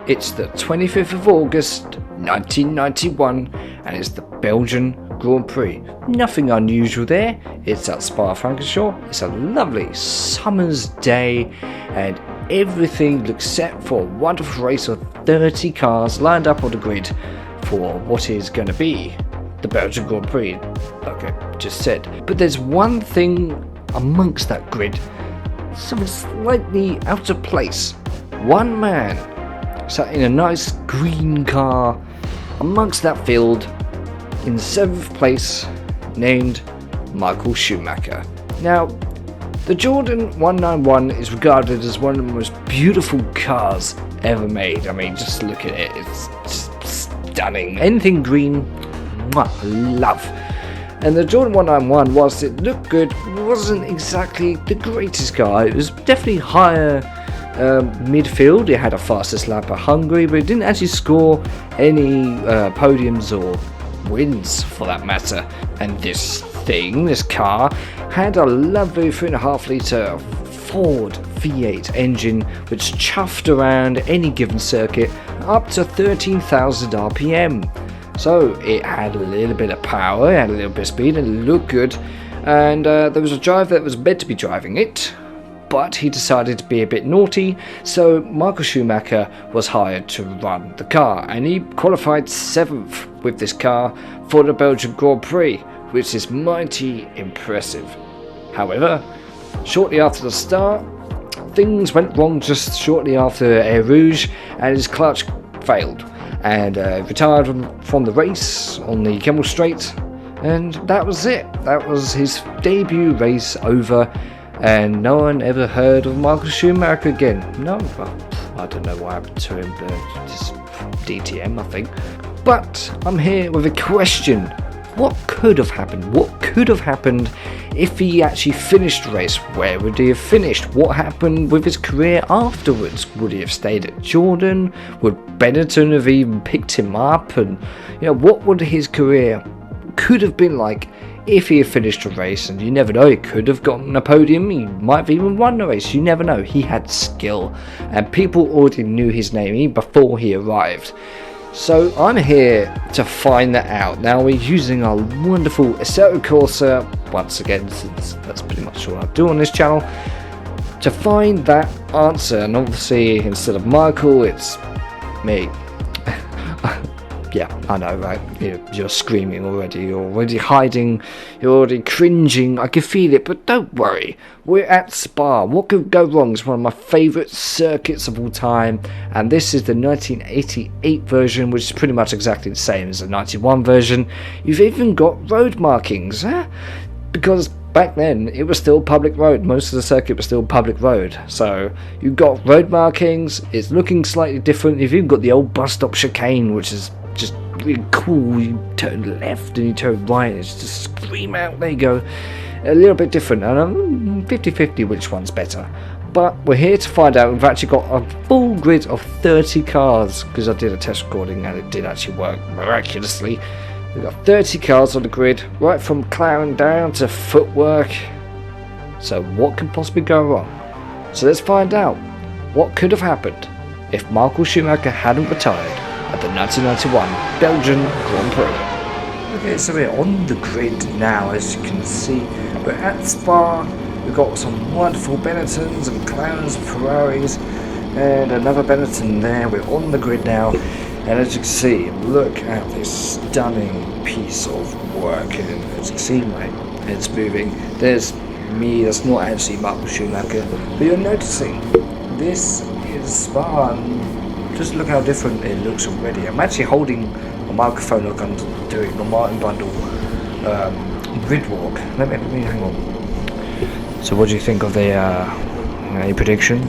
It's the 25th of August 1991 and it's the Belgian Grand Prix. Nothing unusual there. It's at Spa-Francorchamps. It's a lovely summer's day and everything looks set for a wonderful race of 30 cars lined up on the grid for what is going to be the Belgian Grand Prix, like I just said. But there's one thing amongst that grid, something slightly out of place. One man sat in a nice green car amongst that field in 7th place, named Michael Schumacher. Now, the Jordan 191 is regarded as one of the most beautiful cars ever made. I mean, just look at it, it's just stunning. Anything green, mwah, love. And the Jordan 191, whilst it looked good, wasn't exactly the greatest car. It was definitely higher midfield. It had a fastest lap at Hungary, but it didn't actually score any podiums or wins for that matter. And this car had a lovely 3.5 litre Ford V8 engine which chuffed around any given circuit up to 13,000 RPM. So it had a little bit of power, it had a little bit of speed, and it looked good. And there was a driver that was meant to be driving it, but he decided to be a bit naughty, so Michael Schumacher was hired to run the car, and he qualified 7th with this car for the Belgian Grand Prix, which is mighty impressive. However, shortly after the start, things went wrong just shortly after Air Rouge, and his clutch failed, and retired from the race on the Kemmel Straight, and that was it. That was his debut race over. And no one ever heard of Michael Schumacher again. No, well, I don't know what happened to him, but just DTM, I think. But I'm here with a question. What could have happened? What could have happened if he actually finished the race? Where would he have finished? What happened with his career afterwards? Would he have stayed at Jordan? Would Benetton have even picked him up? And what would his career could have been like if he had finished a race? And you never know, he could have gotten a podium, he might have even won the race, you never know. He had skill and people already knew his name even before he arrived. So I'm here to find that out. Now we're using our wonderful Assetto Corsa, once again, since that's pretty much all I do on this channel, to find that answer. And obviously instead of Michael, it's me. Yeah, I know, right? You're screaming already, you're already hiding, you're already cringing, I can feel it, but don't worry, we're at Spa. What could go wrong? It's one of my favourite circuits of all time, and this is the 1988 version, which is pretty much exactly the same as the 91 version. You've even got road markings, because back then it was still public road. Most of the circuit was still public road, so you've got road markings. It's looking slightly different. You've even got the old bus stop chicane, which is just really cool. You turn left and you turn right, it's just scream out, there you go. A little bit different, and I'm 50-50 which one's better, but we're here to find out. We've actually got a full grid of 30 cars, because I did a test recording and it did actually work miraculously. We've got 30 cars on the grid, right from McLaren down to footwork. So what could possibly go wrong? So let's find out what could have happened if Michael Schumacher hadn't retired at the 1991 Belgian Grand Prix. Okay, so we're on the grid now, as you can see. We're at Spa. We've got some wonderful Benettons and McLarens and Ferraris, and another Benetton there. We're on the grid now, and as you can see, look at this stunning piece of work. And as you can see, my head's moving. There's me, that's not actually Michael Schumacher, but you're noticing this is Spa. Just look how different it looks already. I'm actually holding a microphone like I'm doing the Martin Bundle grid walk. Let me hang on. So what do you think of the any prediction?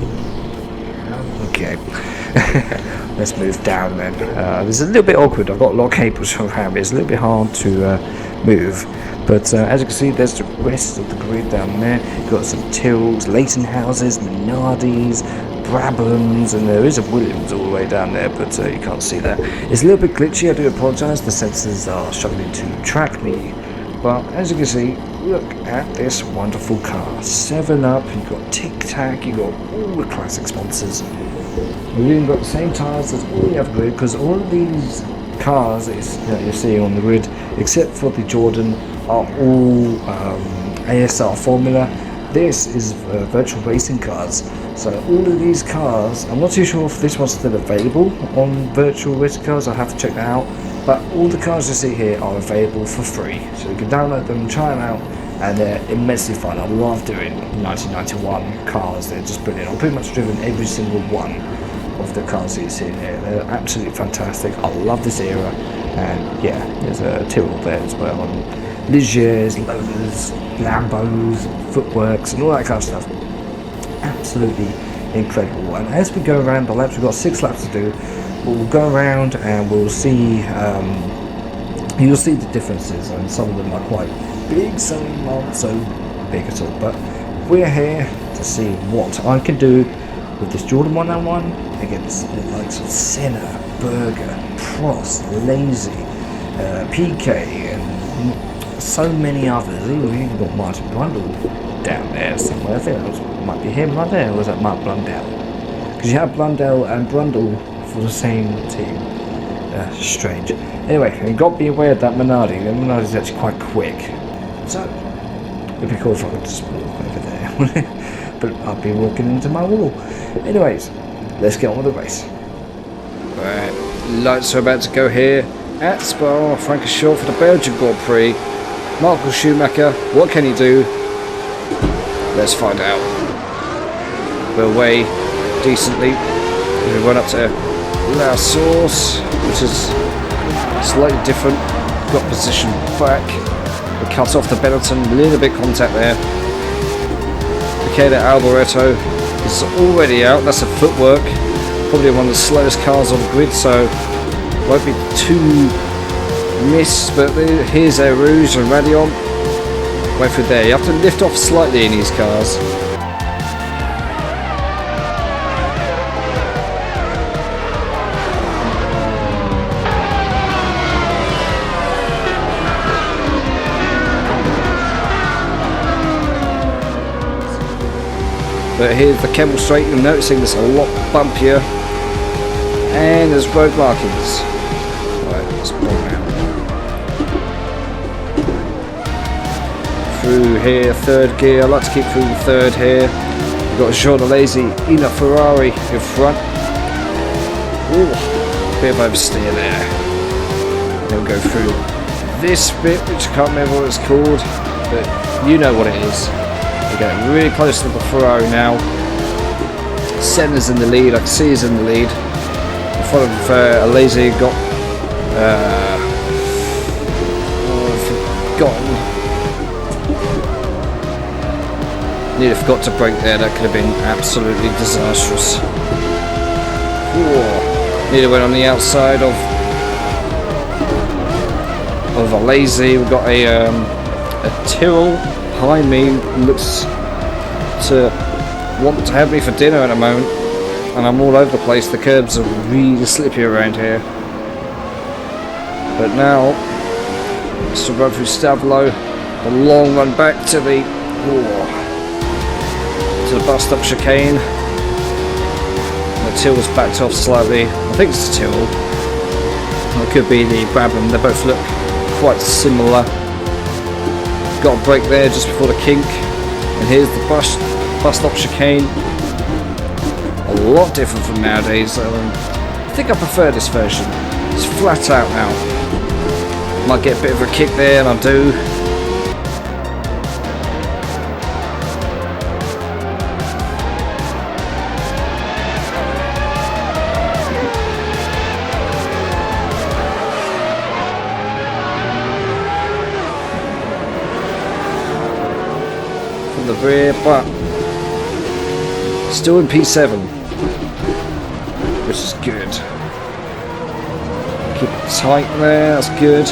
Okay. Let's move down then. This is a little bit awkward. I've got a lot of cables around me. It's a little bit hard to move. But as you can see, there's the rest of the grid down there. You've got some Tyrrells, Leighton Houses, Minardis, Brabhams, and there is a Williams all the way down there, but you can't see that. It's a little bit glitchy, I do apologise, the sensors are struggling to track me, but as you can see, look at this wonderful car. 7 Up, you've got Tic Tac, you've got all the classic sponsors, We've even got the same tyres as all the other grid, because all of these cars that you're seeing on the grid, except for the Jordan, are all ASR Formula. This is virtual racing cars. So all of these cars, I'm not too sure if this one's still available on virtual racing cars, I'll have to check that out. But all the cars you see here are available for free. So you can download them, try them out, and they're immensely fun. I love doing 1991 cars, they're just brilliant. I've pretty much driven every single one of the cars that you see here. They're absolutely fantastic. I love this era. And yeah, there's a Tyrrell there as well. And Ligiers, Lotus, Lambos, Footworks, and all that kind of stuff. Absolutely incredible. And as we go around the laps, we've got 6 laps to do. We'll go around and we'll see, you'll see the differences, and some of them are quite big, some aren't so big at all. But we're here to see what I can do with this Jordan 101 against the likes of Senna, Berger, Prost, Lazy, PK, and so many others. We've even got Martin Brundle down there somewhere. I think that might be him right there, or was that Mark Blundell? Because you have Blundell and Brundle for the same team. Strange. Anyway, you've got to be aware of that Minardi. The Minardi is actually quite quick. So, it'd be cool if I could just walk over there. But I'll be walking into my wall. Anyways, let's get on with the race. Right, lights are about to go here at Spa-Francorchamps for the Belgian Grand Prix. Michael Schumacher, what can he do? Let's find out. We're away decently. We run up to La Source, which is slightly different. Got position back. We cut off the Benetton, a little bit contact there. Michele Alboreto is already out. That's a Footwork. Probably one of the slowest cars on the grid, so won't be too missed. But here's Air Rouge and Radion. Wait for there. You have to lift off slightly in these cars. But here's the Kemmel Straight. You're noticing this a lot bumpier, and there's road markings. Right, let's pull around. Through here, third gear. I like to keep through the third here. We've got Jean Lazy in a Ferrari in front. Ooh, bit of oversteer there. Then we'll go through this bit, which I can't remember what it's called, but you know what it is. We're getting really close to the Ferrari now. Senna's in the lead. I can see he's in the lead. In front of Lazy got forgotten. Nearly forgot to brake there. That could have been absolutely disastrous. Ooh. Nearly went on the outside of a Lazy. We've got a Tyrrell behind me, looks to want to have me for dinner in a moment, and I'm all over the place. The curbs are really slippy around here. But now, still run through Stavlo, the long run back to the bus stop chicane. The Tyrrell's backed off slightly. I think it's the Tyrrell. It could be the Brabham. They both look quite similar. Got a break there just before the kink, and here's the bus stop chicane. A lot different from nowadays. I think I prefer this version. It's flat out now. Might get a bit of a kick there, and I do. The rear, but still in P7, which is good. Keep it tight there, that's good.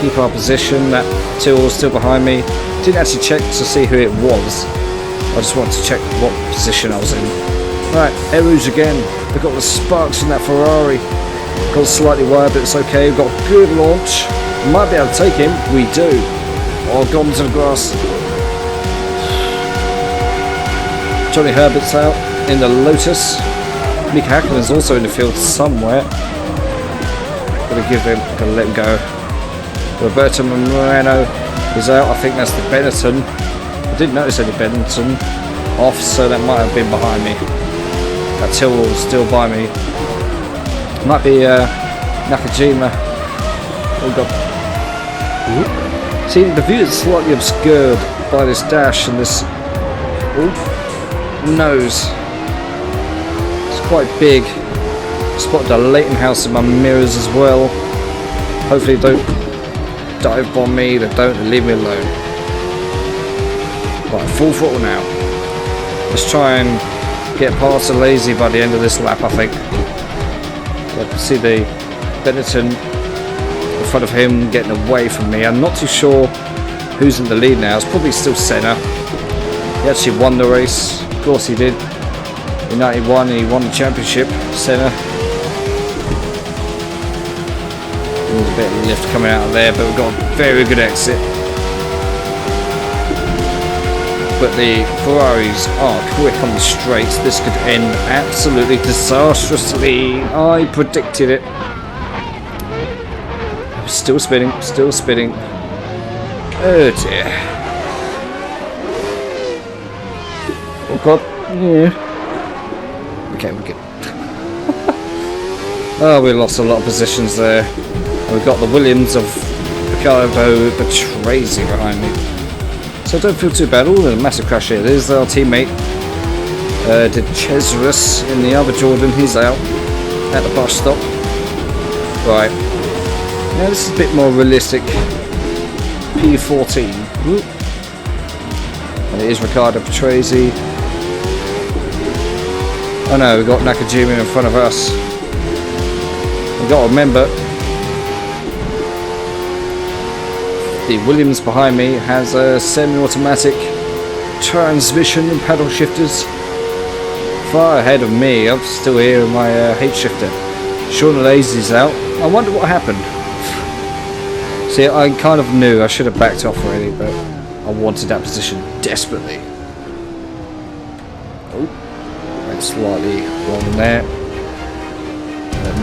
Keep our position. That Tyrrell's still behind me. Didn't actually check to see who it was. I just wanted to check what position I was in. Right, Air Rouge again. We've got the sparks in that Ferrari. Got slightly wide, but it's okay. We've got a good launch. Might be able to take him. We do. Oh, gone to the grass. Johnny Herbert's out in the Lotus. Mick Hackman's also in the field somewhere. Gotta let him go. Roberto Moreno is out. I think that's the Benetton. I didn't notice any Benetton off, so that might have been behind me. That Tyrrell's still by me. Might be Nakajima. Oh god. See, the view is slightly obscured by this dash and this nose. It's quite big. Spotted a Leighton House in my mirrors as well. Hopefully they don't dive bomb me, they don't leave me alone. Right, full throttle now. Let's try and get past the lazy by the end of this lap, I think. I can see the Benetton in front of him getting away from me. I'm not too sure who's in the lead now. It's probably still Senna. He actually won the race. Of course he did. In 91 he won the championship, Senna. There's a bit of lift coming out of there, but we've got a very good exit. But the Ferraris are quick on the straights. This could end absolutely disastrously. I predicted it. Still spinning, still spinning. Oh dear. Oh god. Yeah. Okay, we're good. Oh, we lost a lot of positions there. We've got the Williams of Riccardo Patrese behind me. So don't feel too bad. Oh, there's a massive crash here. There's our teammate. De Cesarus in the other Jordan. He's out at the bus stop. Right. Now this is a bit more realistic. P14. Whoop. And it is Riccardo Patrese. Oh no, we've got Nakajima in front of us. We've got to remember, the Williams behind me has a semi-automatic transmission and paddle shifters. Far ahead of me. I'm still here in my H shifter. Sean Lazy's out. I wonder what happened. See, I kind of knew I should have backed off already, but I wanted that position desperately. Oh, went slightly wrong there.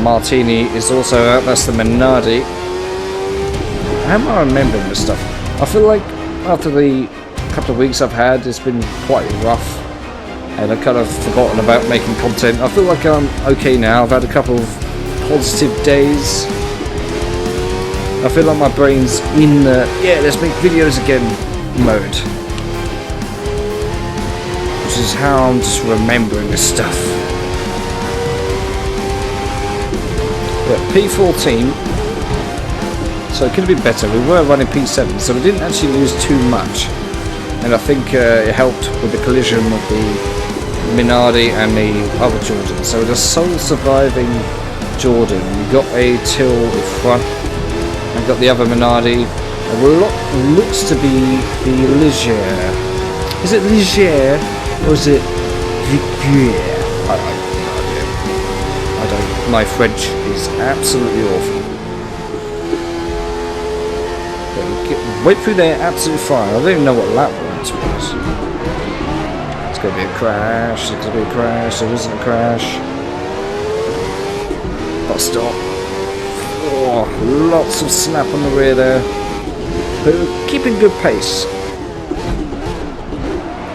Martini is also out. That's the Minardi. How am I remembering this stuff? I feel like after the couple of weeks I've had, it's been quite rough, and I've kind of forgotten about making content. I feel like I'm okay now. I've had a couple of positive days. I feel like my brain's in the let's make videos again mode, which is how I'm just remembering this stuff. But P14. So it could have been better. We were running P7, so we didn't actually lose too much. And I think it helped with the collision with the Minardi and the other Jordan. So the sole surviving Jordan, we got a Till in front, and got the other Minardi. And looks to be the Ligier. Is it Ligier or is it Ligier? I don't. My French is absolutely awful. Went through there absolutely fine. I don't even know what lap we're on, to be honest. It's going to be a crash. It's going to be a crash. There isn't a crash. Bus stop. Oh, lots of snap on the rear there. But we're keeping good pace.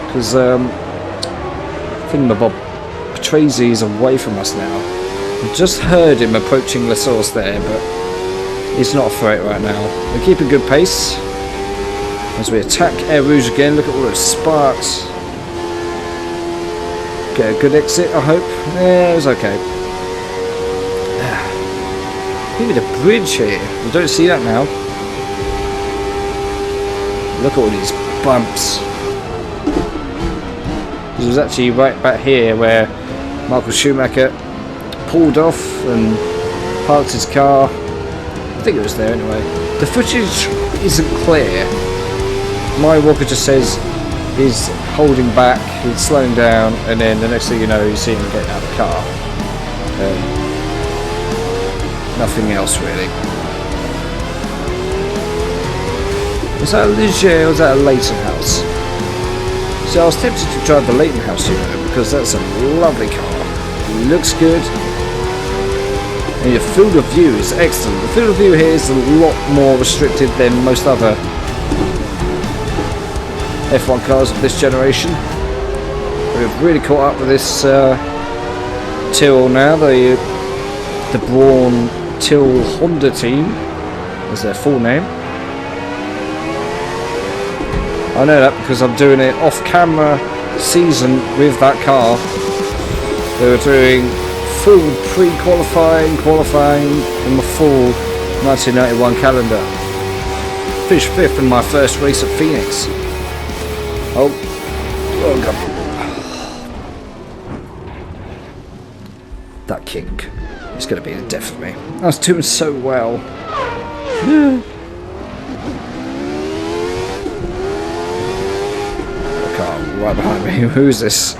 Because, Thingamabob Patrese is away from us now. I just heard him approaching La Source there, but he's not a threat right now. We're keeping good pace. As we attack Air Rouge again, look at all those sparks. Get a good exit, I hope. Yeah, it was okay. Maybe the bridge here. We don't see that now. Look at all these bumps. This was actually right back here where Michael Schumacher pulled off and parked his car. I think it was there anyway. The footage isn't clear. My Walker just says he's holding back, he's slowing down, and then the next thing you know, you see him getting out of the car. Nothing else really. Was that a Ligier or was that a Leighton House? So I was tempted to drive the Leighton House here because that's a lovely car. looks good. And your field of view is excellent. The field of view here is a lot more restricted than most other F1 cars of this generation. We've really caught up with this Tyrrell now, the Braun Tyrrell Honda team is their full name. I know that because I'm doing it off camera season with that car. They were doing full pre-qualifying, qualifying in the full 1991 calendar. Finished 5th in my first race at Phoenix. Oh God. That kink is going to be the death of me. I was doing so well. Right behind me. Who's this?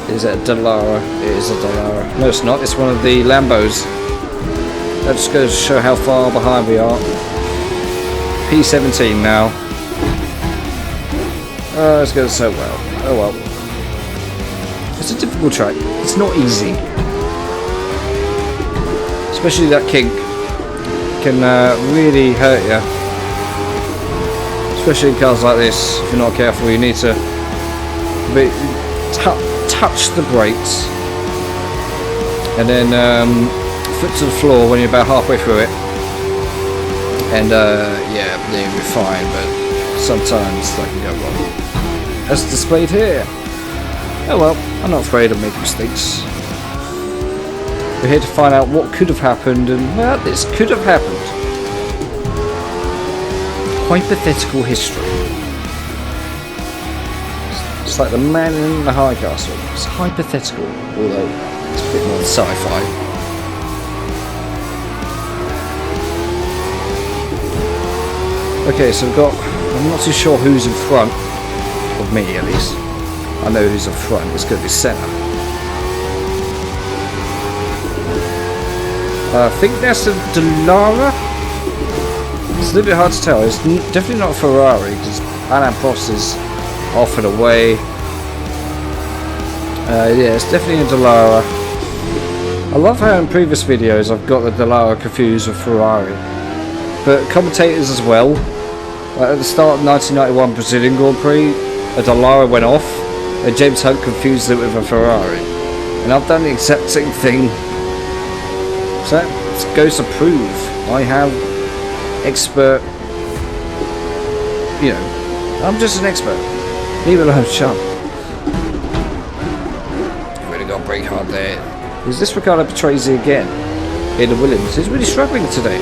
Is it a Dallara? It is a Dallara. No, it's not. It's one of the Lambos. That just goes to show how far behind we are. P17 now. Oh, it's going so well. Oh well. It's a difficult track. It's not easy. Especially that kink can really hurt you. Especially in cars like this, if you're not careful, you need to touch the brakes and then foot to the floor when you're about halfway through it. And yeah, then you'll be fine, but sometimes that can go wrong. As displayed here. Oh well, I'm not afraid of making mistakes. We're here to find out what could have happened, and well, this could have happened. Hypothetical history. It's like the man in the high castle. It's hypothetical, although it's a bit more sci-fi. Okay, so we've got, I'm not too sure who's in front of me at least. I know who's in front, it's going to be Senna. I think that's a Dallara. It's a little bit hard to tell. It's definitely not a Ferrari because Alain Prost is off and away. Yeah, it's definitely a Dallara. I love how in previous videos I've got the Dallara confused with Ferrari. But commentators as well. At the start of 1991 Brazilian Grand Prix, a Dallara went off and James Hunt confused it with a Ferrari. And I've done the exact same thing. So that goes to prove I have expert, you know, I'm just an expert. Leave it alone, chum. Really got to brake hard there. Is this Riccardo Patrese again? In the Williams. He's really struggling today.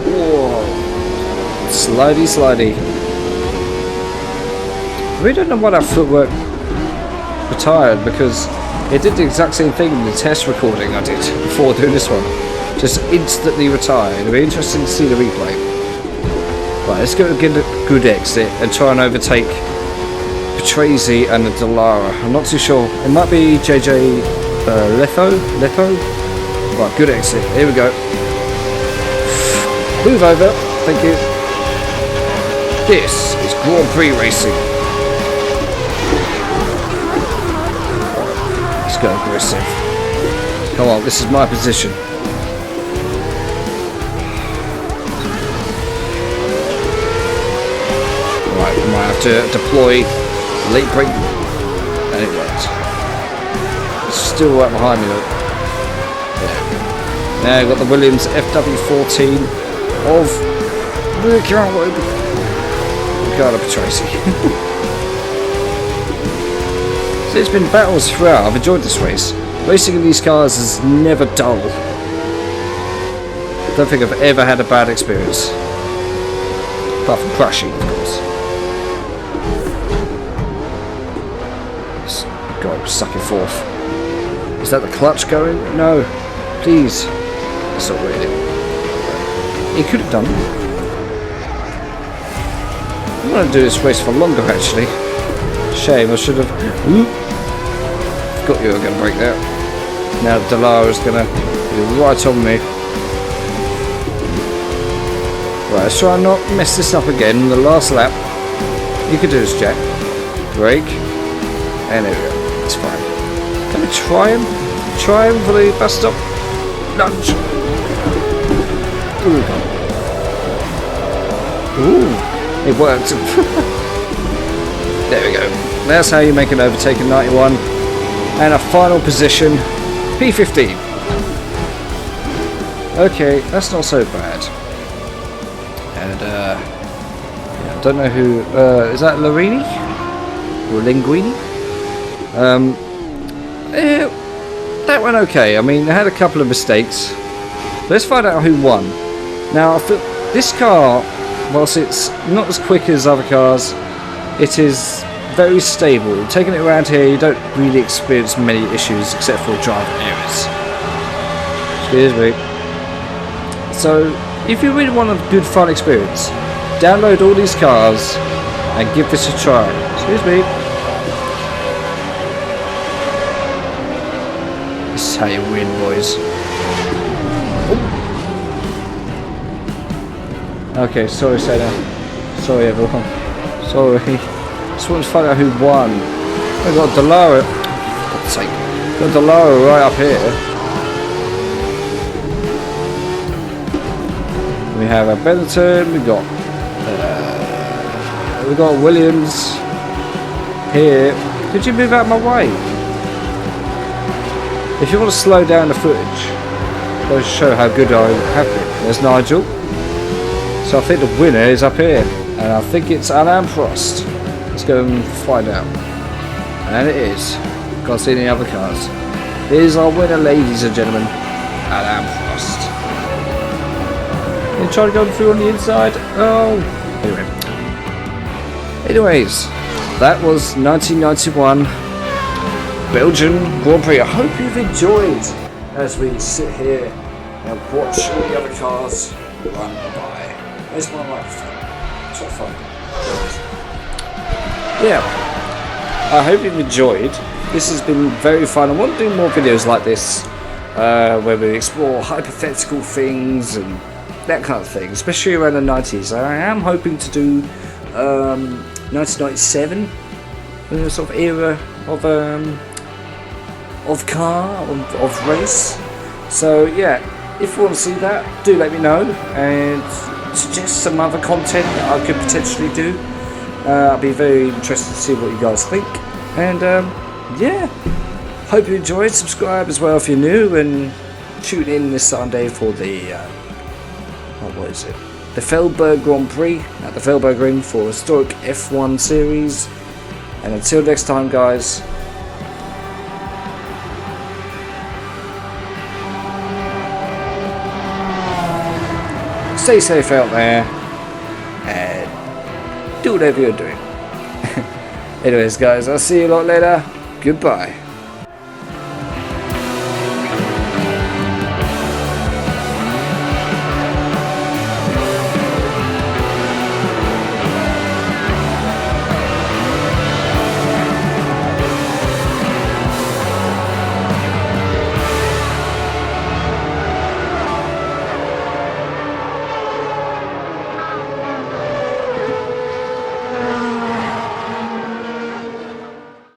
Whoa. Slidey, slidey. I really don't know why that footwork retired because it did the exact same thing in the test recording I did before doing this one. Just instantly retired. It'll be interesting to see the replay. Right, let's go get a good exit and try and overtake Patrese and the Dallara. I'm not too sure. It might be JJ Letho? Right, good exit. Here we go. Move over. Thank you. This is Grand Prix racing. Right, let's go aggressive. Come on, this is my position. Right, we might have to deploy late brake, and it worked. It's still right behind me though. Yeah. Now we've got the Williams FW14 of Riccardo Patrese. So it's been battles throughout. I've enjoyed this race. Racing in these cars is never dull. I don't think I've ever had a bad experience. Apart from crashing, of course. God, sucking forth. Is that the clutch going? No. Please. It's not really. He could have done. I'm going to do this race for longer actually. Shame, I should have. Thought you were going to break that. Now Dallara is going to be right on me. Right, let's try and not mess this up again. The last lap. You can do this, Jack. Brake. And there we go. It's fine. Can we try him? Try him for the bus stop. Lunge. Ooh, it worked. There we go. That's how you make an overtake in 91. And a final position, P15. Okay, that's not so bad. And yeah, I don't know who. Is that Larini or Linguini? That went okay. I mean, they had a couple of mistakes. Let's find out who won. Now, I feel this car, whilst it's not as quick as other cars, it is very stable. Taking it around here, you don't really experience many issues except for driving errors. Excuse me. So, if you really want a good fun experience, download all these cars and give this a try. Excuse me. This is how you win, boys. Oh. Okay, sorry, Senna. Sorry, everyone. Sorry. Just want to find out who won. I got Delara. For God's sake. Got Delara right up here. We have a Benetton. We got Williams here. Could you move out of my way? If you want to slow down the footage, goes to show how good I have been. There's Nigel. So I think the winner is up here, and I think it's Alain Prost. Let's go and find out. And it is. Can't see any other cars. Here's our winner, ladies and gentlemen, Alain Prost. You try to go through on the inside. Oh, anyway. Anyways, that was 1991 Belgian Grand Prix. I hope you've enjoyed as we sit here and watch all the other cars run by. Where's my microphone? Top fun. Yeah, I hope you've enjoyed. This has been very fun. I want to do more videos like this where we explore hypothetical things and that kind of thing, especially around the 90s. I am hoping to do 1997, sort of era of car, of race. So yeah, if you want to see that, do let me know and suggest some other content that I could potentially do. I'll be very interested to see what you guys think. And yeah, hope you enjoyed. Subscribe as well if you're new, and tune in this Sunday for the what is it? The Feldberg Grand Prix at the Feldberg Ring for historic F1 series. And until next time, guys. Stay safe out there and do whatever you're doing. Anyways, guys, I'll see you a lot later. Goodbye.